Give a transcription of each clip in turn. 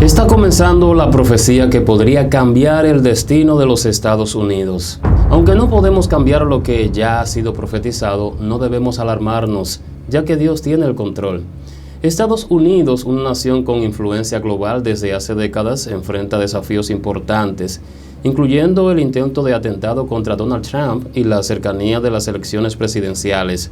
Está comenzando la profecía que podría cambiar el destino de los Estados Unidos. Aunque no podemos cambiar lo que ya ha sido profetizado, no debemos alarmarnos, ya que Dios tiene el control. Estados Unidos, una nación con influencia global desde hace décadas, enfrenta desafíos importantes, incluyendo el intento de atentado contra Donald Trump y la cercanía de las elecciones presidenciales.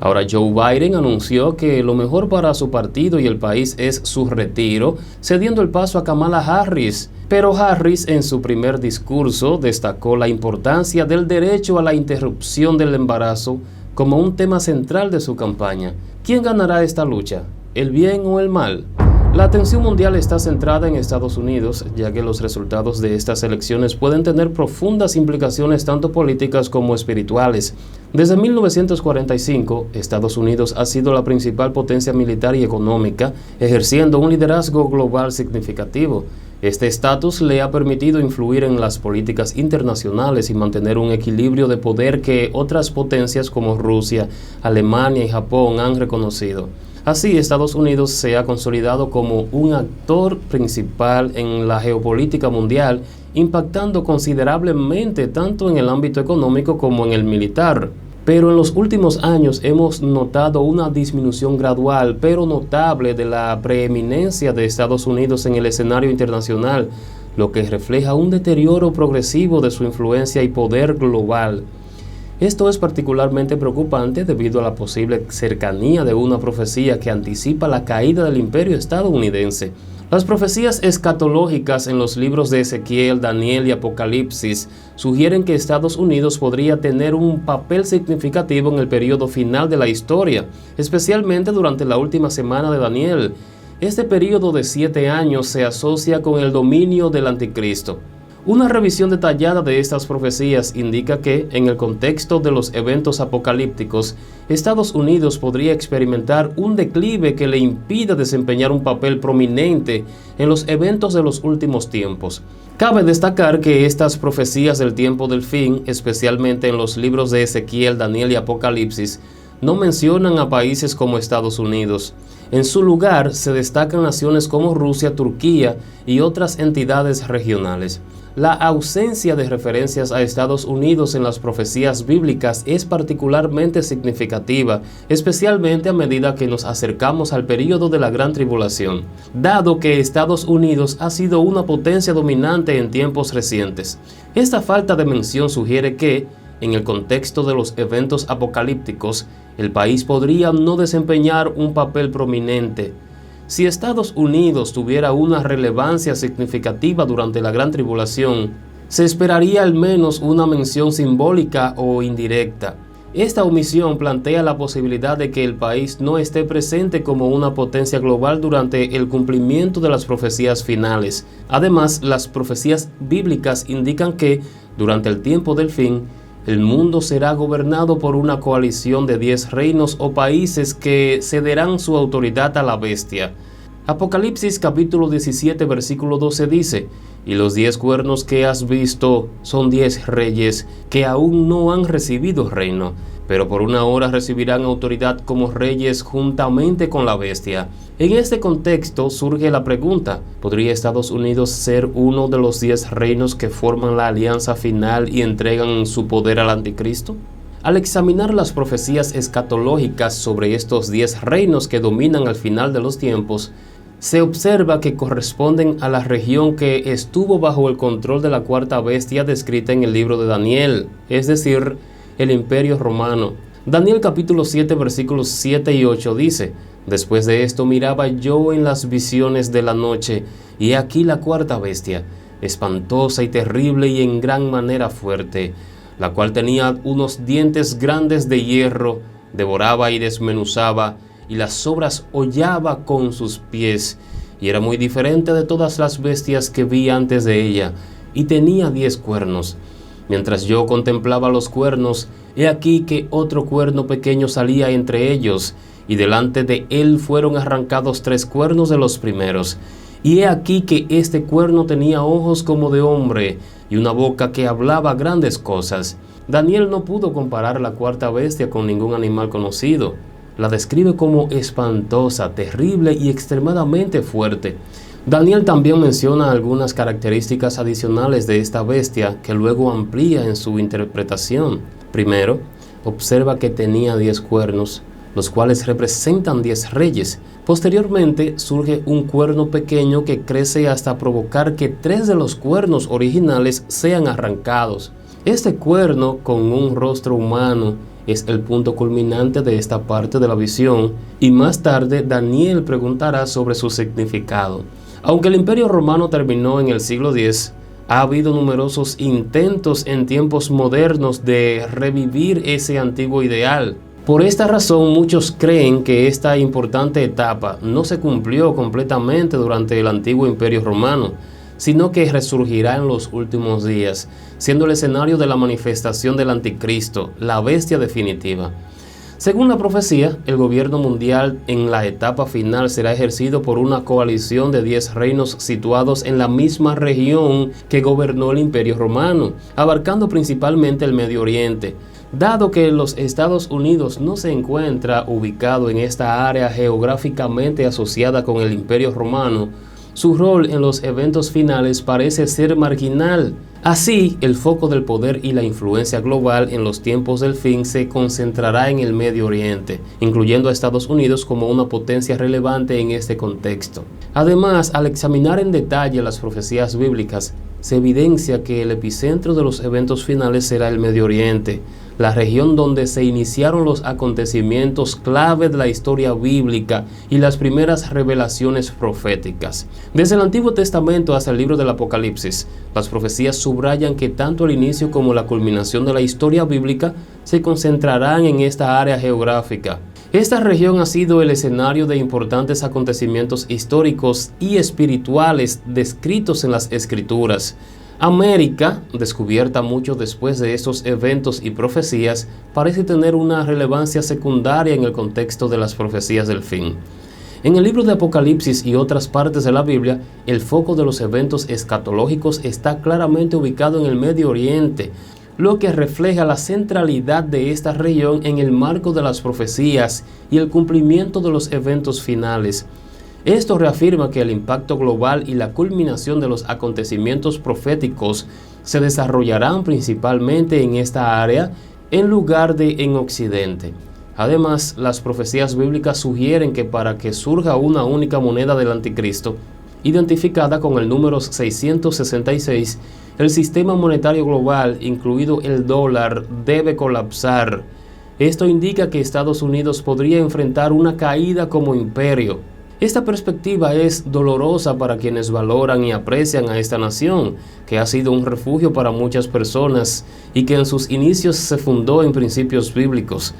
Ahora Joe Biden anunció que lo mejor para su partido y el país es su retiro, cediendo el paso a Kamala Harris. Pero Harris en su primer discurso destacó la importancia del derecho a la interrupción del embarazo como un tema central de su campaña. ¿Quién ganará esta lucha? ¿El bien o el mal? La atención mundial está centrada en Estados Unidos, ya que los resultados de estas elecciones pueden tener profundas implicaciones tanto políticas como espirituales. Desde 1945, Estados Unidos ha sido la principal potencia militar y económica, ejerciendo un liderazgo global significativo. Este estatus le ha permitido influir en las políticas internacionales y mantener un equilibrio de poder que otras potencias como Rusia, Alemania y Japón han reconocido. Así, Estados Unidos se ha consolidado como un actor principal en la geopolítica mundial, impactando considerablemente tanto en el ámbito económico como en el militar. Pero en los últimos años hemos notado una disminución gradual pero notable de la preeminencia de Estados Unidos en el escenario internacional, lo que refleja un deterioro progresivo de su influencia y poder global. Esto es particularmente preocupante debido a la posible cercanía de una profecía que anticipa la caída del imperio estadounidense. Las profecías escatológicas en los libros de Ezequiel, Daniel y Apocalipsis sugieren que Estados Unidos podría tener un papel significativo en el periodo final de la historia, especialmente durante la última semana de Daniel. Este periodo de 7 años se asocia con el dominio del anticristo. Una revisión detallada de estas profecías indica que, en el contexto de los eventos apocalípticos, Estados Unidos podría experimentar un declive que le impida desempeñar un papel prominente en los eventos de los últimos tiempos. Cabe destacar que estas profecías del tiempo del fin, especialmente en los libros de Ezequiel, Daniel y Apocalipsis, no mencionan a países como Estados Unidos. En su lugar se destacan naciones como Rusia, Turquía y otras entidades regionales. La ausencia de referencias a Estados Unidos en las profecías bíblicas es particularmente significativa, especialmente a medida que nos acercamos al período de la Gran Tribulación, dado que Estados Unidos ha sido una potencia dominante en tiempos recientes. Esta falta de mención sugiere que, en el contexto de los eventos apocalípticos, el país podría no desempeñar un papel prominente. Si Estados Unidos tuviera una relevancia significativa durante la Gran Tribulación, se esperaría al menos una mención simbólica o indirecta. Esta omisión plantea la posibilidad de que el país no esté presente como una potencia global durante el cumplimiento de las profecías finales. Además, las profecías bíblicas indican que, durante el tiempo del fin, el mundo será gobernado por una coalición de 10 reinos o países que cederán su autoridad a la bestia. Apocalipsis capítulo 17 versículo 12 dice: «Y los 10 cuernos que has visto son 10 reyes que aún no han recibido reino, pero por una hora recibirán autoridad como reyes juntamente con la bestia». En este contexto surge la pregunta: ¿podría Estados Unidos ser uno de los 10 reinos que forman la alianza final y entregan su poder al anticristo? Al examinar las profecías escatológicas sobre estos 10 reinos que dominan al final de los tiempos, se observa que corresponden a la región que estuvo bajo el control de la cuarta bestia descrita en el libro de Daniel, es decir, el Imperio Romano. Daniel capítulo 7 versículos 7 y 8 dice: «Después de esto miraba yo en las visiones de la noche, y he aquí la cuarta bestia, espantosa y terrible y en gran manera fuerte, la cual tenía unos dientes grandes de hierro, devoraba y desmenuzaba, y las sobras hollaba con sus pies, y era muy diferente de todas las bestias que vi antes de ella, y tenía 10 cuernos. Mientras yo contemplaba los cuernos, he aquí que otro cuerno pequeño salía entre ellos, y delante de él fueron arrancados 3 cuernos de los primeros. Y he aquí que este cuerno tenía ojos como de hombre, y una boca que hablaba grandes cosas». Daniel no pudo comparar la cuarta bestia con ningún animal conocido. La describe como espantosa, terrible y extremadamente fuerte. Daniel también menciona algunas características adicionales de esta bestia que luego amplía en su interpretación. Primero, observa que tenía 10 cuernos, los cuales representan 10 reyes. Posteriormente surge un cuerno pequeño que crece hasta provocar que 3 de los cuernos originales sean arrancados. Este cuerno, con un rostro humano, es el punto culminante de esta parte de la visión, y más tarde Daniel preguntará sobre su significado. Aunque el Imperio Romano terminó en el siglo X, ha habido numerosos intentos en tiempos modernos de revivir ese antiguo ideal. Por esta razón, muchos creen que esta importante etapa no se cumplió completamente durante el antiguo Imperio Romano, sino que resurgirá en los últimos días, siendo el escenario de la manifestación del Anticristo, la bestia definitiva. Según la profecía, el gobierno mundial en la etapa final será ejercido por una coalición de 10 reinos situados en la misma región que gobernó el Imperio Romano, abarcando principalmente el Medio Oriente. Dado que los Estados Unidos no se encuentra ubicado en esta área geográficamente asociada con el Imperio Romano, su rol en los eventos finales parece ser marginal. Así, el foco del poder y la influencia global en los tiempos del fin se concentrará en el Medio Oriente, incluyendo a Estados Unidos como una potencia relevante en este contexto. Además, al examinar en detalle las profecías bíblicas, se evidencia que el epicentro de los eventos finales será el Medio Oriente, la región donde se iniciaron los acontecimientos clave de la historia bíblica y las primeras revelaciones proféticas. Desde el Antiguo Testamento hasta el libro del Apocalipsis, las profecías subrayan que tanto el inicio como la culminación de la historia bíblica se concentrarán en esta área geográfica. Esta región ha sido el escenario de importantes acontecimientos históricos y espirituales descritos en las Escrituras. América, descubierta mucho después de estos eventos y profecías, parece tener una relevancia secundaria en el contexto de las profecías del fin. En el libro de Apocalipsis y otras partes de la Biblia, el foco de los eventos escatológicos está claramente ubicado en el Medio Oriente, lo que refleja la centralidad de esta región en el marco de las profecías y el cumplimiento de los eventos finales. Esto reafirma que el impacto global y la culminación de los acontecimientos proféticos se desarrollarán principalmente en esta área en lugar de en Occidente. Además, las profecías bíblicas sugieren que para que surja una única moneda del Anticristo, identificada con el número 666, el sistema monetario global, incluido el dólar, debe colapsar. Esto indica que Estados Unidos podría enfrentar una caída como imperio. Esta perspectiva es dolorosa para quienes valoran y aprecian a esta nación, que ha sido un refugio para muchas personas y que en sus inicios se fundó en principios bíblicos.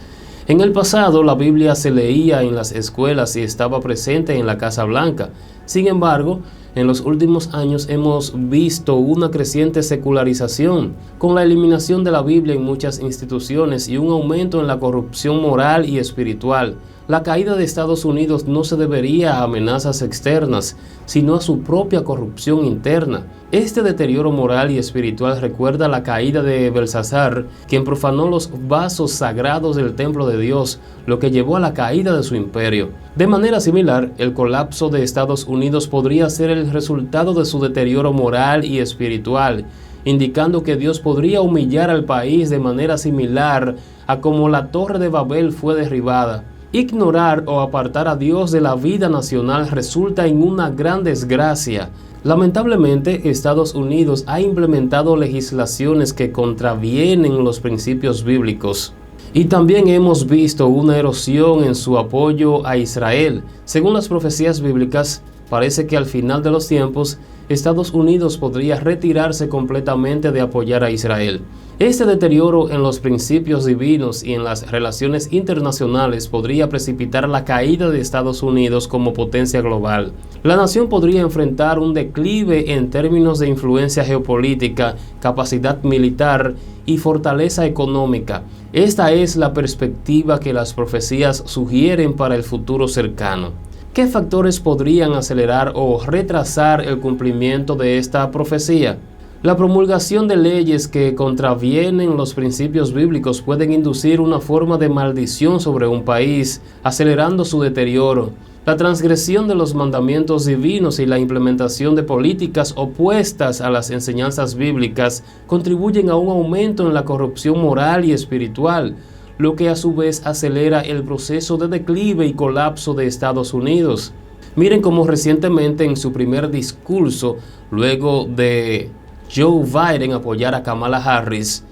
En el pasado, la Biblia se leía en las escuelas y estaba presente en la Casa Blanca. Sin embargo, en los últimos años hemos visto una creciente secularización, con la eliminación de la Biblia en muchas instituciones y un aumento en la corrupción moral y espiritual. La caída de Estados Unidos no se debería a amenazas externas, sino a su propia corrupción interna. Este deterioro moral y espiritual recuerda la caída de Belsasar, quien profanó los vasos sagrados del templo de Dios, lo que llevó a la caída de su imperio. De manera similar, el colapso de Estados Unidos podría ser el resultado de su deterioro moral y espiritual, indicando que Dios podría humillar al país de manera similar a como la Torre de Babel fue derribada. Ignorar o apartar a Dios de la vida nacional resulta en una gran desgracia. Lamentablemente, Estados Unidos ha implementado legislaciones que contravienen los principios bíblicos. Y también hemos visto una erosión en su apoyo a Israel. Según las profecías bíblicas, parece que al final de los tiempos, Estados Unidos podría retirarse completamente de apoyar a Israel. Este deterioro en los principios divinos y en las relaciones internacionales podría precipitar la caída de Estados Unidos como potencia global. La nación podría enfrentar un declive en términos de influencia geopolítica, capacidad militar y fortaleza económica. Esta es la perspectiva que las profecías sugieren para el futuro cercano. ¿Qué factores podrían acelerar o retrasar el cumplimiento de esta profecía? La promulgación de leyes que contravienen los principios bíblicos pueden inducir una forma de maldición sobre un país, acelerando su deterioro. La transgresión de los mandamientos divinos y la implementación de políticas opuestas a las enseñanzas bíblicas contribuyen a un aumento en la corrupción moral y espiritual, lo que a su vez acelera el proceso de declive y colapso de Estados Unidos. Miren cómo recientemente en su primer discurso, luego de Joe Biden apoyar a Kamala Harris,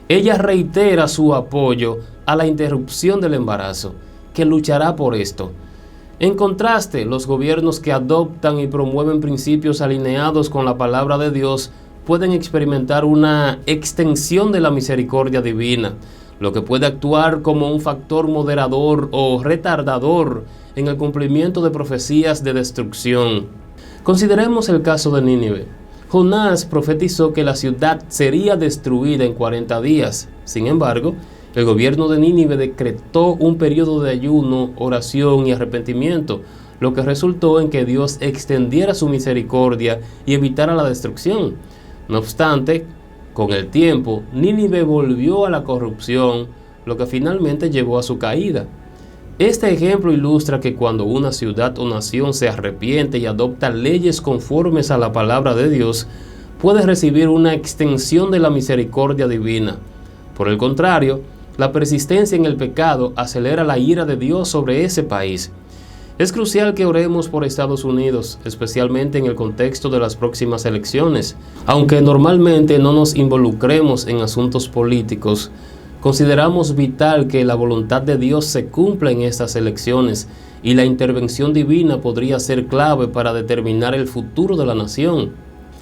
ella reitera su apoyo a la interrupción del embarazo, que luchará por esto. En contraste, los gobiernos que adoptan y promueven principios alineados con la palabra de Dios pueden experimentar una extensión de la misericordia divina, lo que puede actuar como un factor moderador o retardador en el cumplimiento de profecías de destrucción. Consideremos el caso de Nínive. Jonás profetizó que la ciudad sería destruida en 40 días. Sin embargo, el gobierno de Nínive decretó un periodo de ayuno, oración y arrepentimiento, lo que resultó en que Dios extendiera su misericordia y evitara la destrucción. No obstante, con el tiempo, Nínive volvió a la corrupción, lo que finalmente llevó a su caída. Este ejemplo ilustra que cuando una ciudad o nación se arrepiente y adopta leyes conformes a la palabra de Dios, puede recibir una extensión de la misericordia divina. Por el contrario, la persistencia en el pecado acelera la ira de Dios sobre ese país. Es crucial que oremos por Estados Unidos, especialmente en el contexto de las próximas elecciones. Aunque normalmente no nos involucremos en asuntos políticos, consideramos vital que la voluntad de Dios se cumpla en estas elecciones y la intervención divina podría ser clave para determinar el futuro de la nación.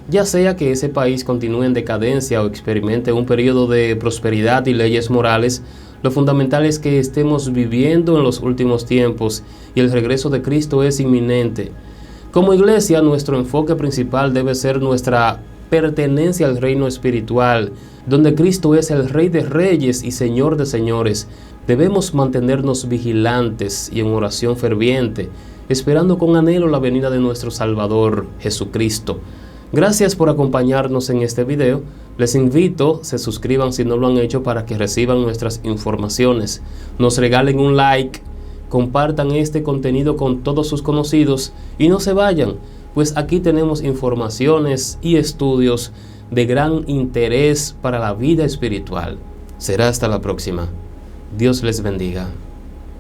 Ya sea que ese país continúe en decadencia o experimente un periodo de prosperidad y leyes morales, lo fundamental es que estemos viviendo en los últimos tiempos y el regreso de Cristo es inminente. Como iglesia, nuestro enfoque principal debe ser nuestra pertenencia al reino espiritual, donde Cristo es el Rey de Reyes y Señor de Señores. Debemos mantenernos vigilantes y en oración ferviente, esperando con anhelo la venida de nuestro Salvador, Jesucristo. Gracias por acompañarnos en este video. Les invito, se suscriban si no lo han hecho para que reciban nuestras informaciones. Nos regalen un like, compartan este contenido con todos sus conocidos y no se vayan, pues aquí tenemos informaciones y estudios de gran interés para la vida espiritual. Será hasta la próxima. Dios les bendiga.